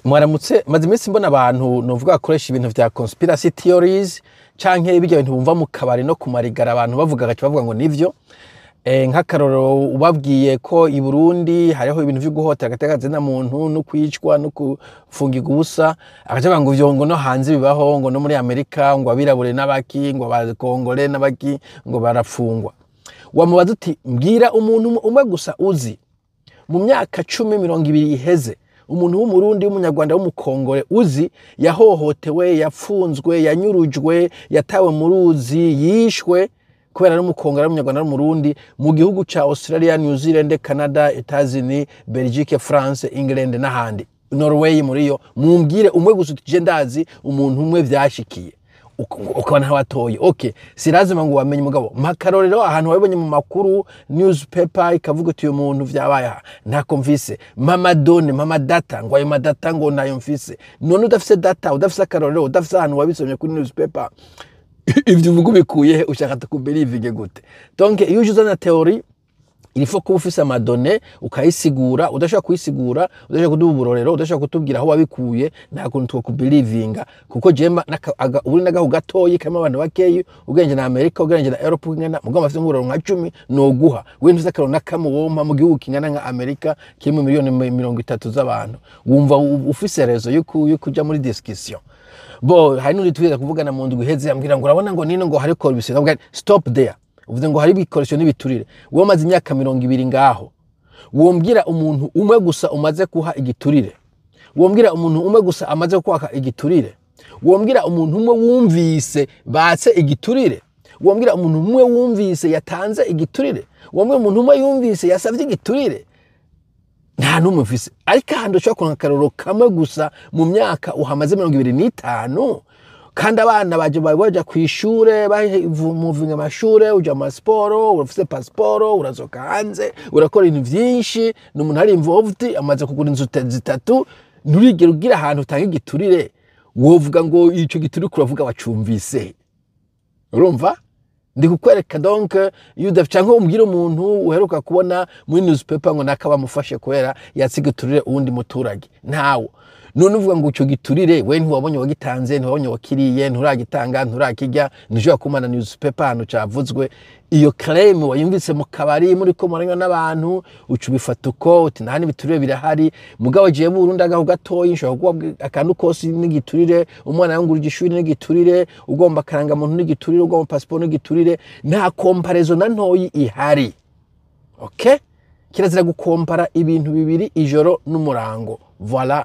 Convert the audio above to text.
Mwaramutse maze iminsi mbona abantu novuga bakoresha ibintu vya conspiracy theories canke ibijya bintu bumva mu kabari no kumarigara abantu bavuga gace bavuga ngo nivyo nk'akarorero ubabwiye ko i Burundi hariho ibintu vyo guhotera agateka na muntu no kwicwa no kufungirwa ubusa akaje ngo ivyo ngo no hanze bibaho ngo no muri Amerika ngo abirabure n'abaki ngo abakongole n'abaki ngo barafungwa wamubaza uti mbwira umuntu umwe gusa uzi mu myaka 10-20 iheze umuntu w'umurundi w'umunyarwanda w'umukongore uzi yahohotewe yapfunzwe yanyurujwe yatawe mu ruzi yishwe kubera ari umukongore w'umunyarwanda w'umurundi mu gihugu ca Australia, New Zealand, Canada, Etats-Unis, Belgique, France, England n'ahandi Norway muri yo mumbwire umwe gusa utije ndazi umuntu umwe vyashikiye ukabona hawatoye okay sirazima ngo wamenye mugabo makarorero ahantu wabonye mu makuru newspaper ikavuga uti uyu muntu vyabaye ntako mfise mama data ngo ayo madata ngo nayo mfise none udafise data udafise akarorero udafise ahantu wabisomye kuri newspaper ivyo uvuga bikuye ushaka tukubelieve gute donc iyo ujuza na theory il faut ko ufise amadone ukayisigura udashaka kuyisigura udashaka kuduha uburorero udashaka kutubwira aho wabikuye nta kuntu two kubelievinga kuko jemba uri nagaho gatoyi kama abantu bakeyi ugenje na Amerika ugenje na Europe ngana mugamba afite nguroro nka 10 no guha we ntuze karona kamubompa mu gihugu kingana nka Amerika kirimo miliyoni 30 z'abantu wumva ufise rezo yo kuja muri discussion bo hari n'uri tuza kuvugana mu ndwi heze yambwira ngo urabona ngo nino ngo hariko bisiga stop there uvuze ngo hari bikoresho n'ibiturire wo maze imyaka 20 ngaho wombwira umuntu umwe gusa umaze kuha igiturire wombwira umuntu umwe gusa amaze kwaka igiturire wombwira umuntu umwe wumvise batse igiturire wombwira umuntu umwe wumvise yatanze igiturire wombwira umuntu umwe yumvise yasavye igiturire nta numwe mfise ariko hando cyo kuronka karoro kamwe gusa mu myaka uhamaze 25 kandi abana baje kwishure bamuvinga amashure uja mu sport urafise passport urazoka hanze urakora ibintu vyinshi n'umuntu ari involved amaze kugura inzu zitatu nturigera ugira ahantu utanga igiturire wovuga ngo ico giturire kuravuga bacumvise urumva ndi kukwereka donc yuda canke umbwira umuntu uheruka kubona muri newspaper ngo nakaba mufashe kwera yatsigiturire uwundi muturage ntawo none uvuga ngo uco giturire we ntiwabonye wagitanze ntiwabonye wakiriye nturagitanga nturakijya nijwa kumana newspaper hano cavuzwe iyo claim wayumvise mu kabari muri ko muranywa n'abantu ucu bifatuko uti nani biturire birahari mugabo je Burundi agaho gatoyi nshobora kuba akantu kose n'igiturire umwana yangura igishuri n'igiturire ugomba karanga muntu n'igiturire ugomba passport n'igiturire nta comparison na ntoyi ihari okay kirazira gukompara ibintu bibiri ijoro n'umurango voilà